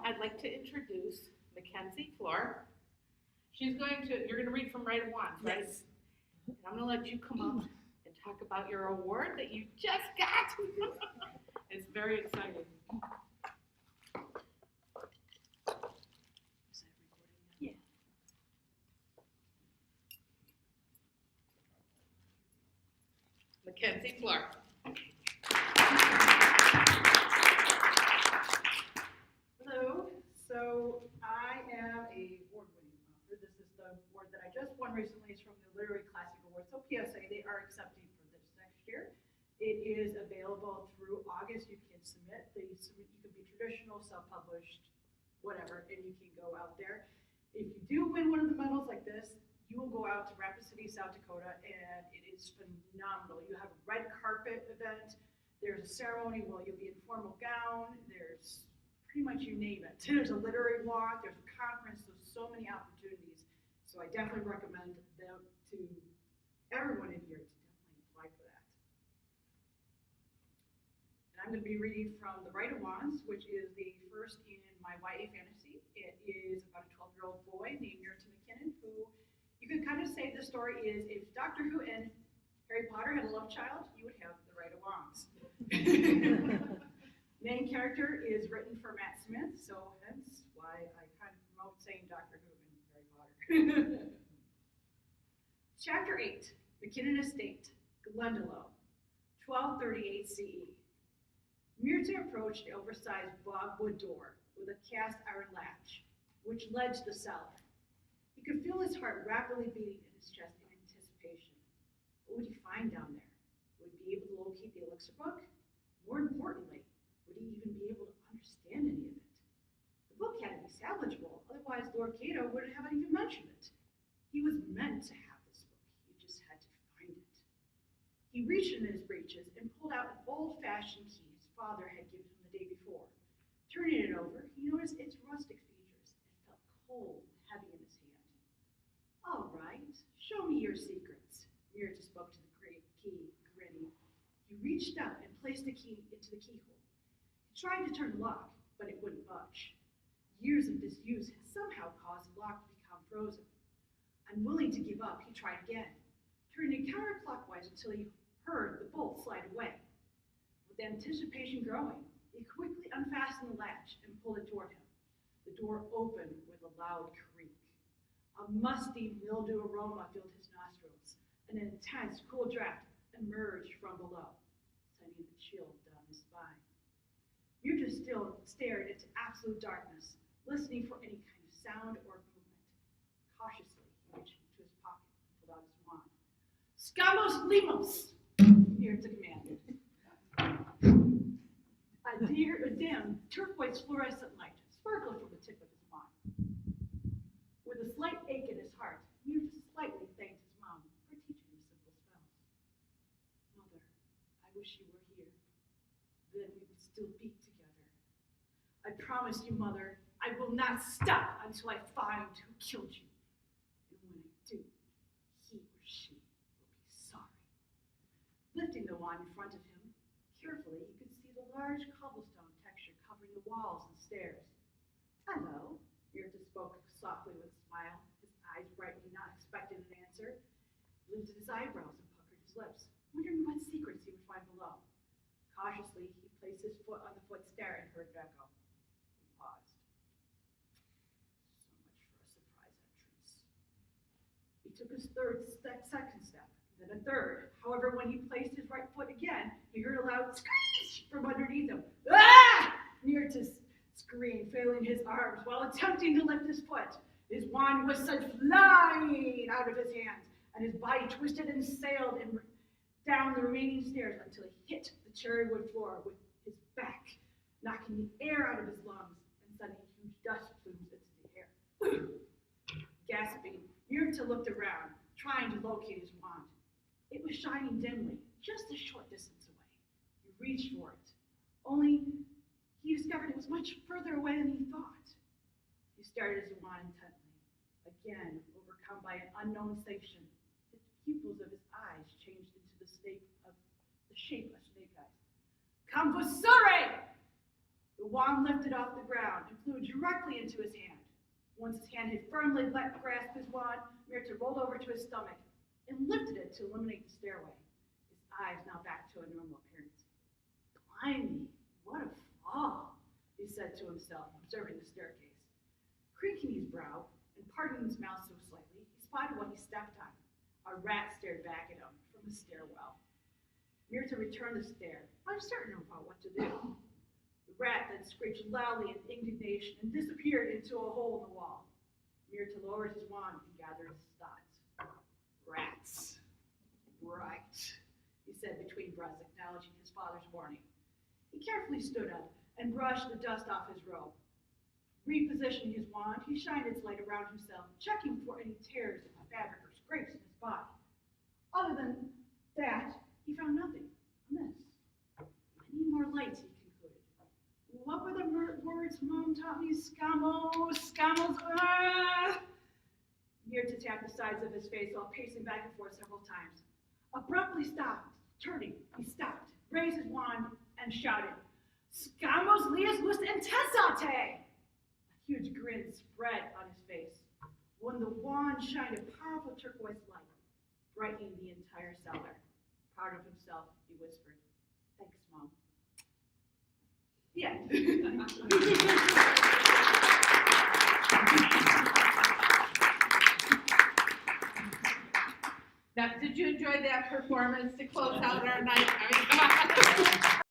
I'd like to introduce Mackenzie Flohr. You're going to read from Rite of Wands, right? Yes. And I'm going to let you come up and talk about your award that you just got. It's very exciting. Yeah. Mackenzie Flohr. Hello. So I am a award-winning author. This is the award that I just won recently. It's from the Literary Classic Awards. So PSA, they are accepting for this next year. It is available through August. You can submit. You can be traditional, self-published, whatever, and you can go out there. If you do win one of the medals like this, you will go out to Rapid City, South Dakota, and it is phenomenal. You have a red carpet event. There's a ceremony where you'll be in formal gown. There's pretty much you name it. There's a literary walk, there's a conference, there's so many opportunities. So I definitely recommend them to everyone in here to definitely apply for that. And I'm going to be reading from the Rite of Wands, which is the first in my YA fantasy. It is about a 12-year-old boy named Mackenzie, who you could kind of say the story is if Doctor Who and Harry Potter had a love child, you would have the Rite of Wands. Main character is written for Matt Smith, so hence why I kind of promote saying Doctor Who and Harry Potter. Chapter 8, McKinnon Estate, Glendalough, 1238 CE. Myrta approached the oversized bogwood door with a cast iron latch, which led to the cellar. He could feel his heart rapidly beating in his chest in anticipation. What would he find down there? Would he be able to locate the elixir book? More importantly, would he even be able to understand any of it? The book had to be salvageable, otherwise Lord Cato wouldn't have even mentioned it. He was meant to have this book, he just had to find it. He reached in his breeches and pulled out an old-fashioned key his father had given him the day before. Turning it over, he noticed its rustic features and felt cold and heavy in his hand. All right, show me your secrets, Myrta spoke to the great key, grinning. He reached out and placed the key into the keyhole. He tried to turn the lock, but it wouldn't budge. Years of disuse had somehow caused the lock to become frozen. Unwilling to give up, he tried again, turning counterclockwise until he heard the bolt slide away. With anticipation growing, he quickly unfastened the latch and pulled it toward him. The door opened with a loud creak. A musty mildew aroma filled his nostrils, and an intense, cool draft emerged from below, sending a chill down his spine. Myrta still stared into absolute darkness, listening for any kind of sound or movement. Cautiously, he reached into his pocket and pulled out his wand. Scamos limos, Myrta commanded. A dim, turquoise fluorescent light sparkled from the tip of his wand. With a slight ache in his heart, Myrta slightly thanked his mom for teaching him simple spells. Mother, I wish you were here. Then we would still be together. I promise you, Mother, I will not stop until I find who killed you. And when I do, he or she will be sorry. Lifting the wand in front of him, carefully he could see the large cobblestone texture covering the walls and stairs. Hello, Myrta spoke softly with a smile, his eyes brightening, not expecting an answer. He lifted his eyebrows and puckered his lips, wondering what secrets he would find below. Cautiously, he placed his foot on the foot stair and heard it echo. He paused. So much for a surprise entrance. He took his second step, then a third. However, when he placed his right foot again, he heard a loud screech from underneath him. Ah! Myrta screamed, flailing his arms while attempting to lift his foot. His wand was sent flying out of his hands, and his body twisted and sailed down the remaining stairs until he hit the cherry wood floor with his back, knocking the air out of his lungs and sending huge dust plumes into the air. Gasping, Myrta looked around, trying to locate his wand. It was shining dimly, just a short distance away. He reached for it, only he discovered it was much further away than he thought. He stared at his wand intently. Again, overcome by an unknown sensation, the pupils of his eyes changed into the shape of snake eyes. Convosore! The wand lifted off the ground and flew directly into his hand. Once his hand had firmly grasped his wand, Mirta rolled over to his stomach and lifted it to illuminate the stairway, his eyes now back to a normal appearance. Blimey, what a fall, he said to himself, observing the staircase. Creaking his brow and parting his mouth so slightly, he spotted what he stepped on. A rat stared back at him from the stairwell. Mirta returned the stare, uncertain about what to do. The rat then screeched loudly in indignation and disappeared into a hole in the wall. Mirta lowered his wand and gathered his thoughts. Rats. Right, he said between breaths, acknowledging his father's warning. He carefully stood up and brushed the dust off his robe. Repositioning his wand, he shined its light around himself, checking for any tears in the fabric or scrapes in his body. Other than that, he found nothing amiss. I need more light, he concluded. What were the words Mom taught me? Scamos, Mirta tapped the sides of his face while pacing back and forth several times. Abruptly stopped, turning, he stopped, raised his wand, and shouted, Scamos lias lus intensate! A huge grin spread on his face when the wand shined a powerful turquoise light, brightening the entire cellar. Proud of himself, he whispered, Thanks, Mom. The end. Now, did you enjoy that performance to close out our night? I mean, come on.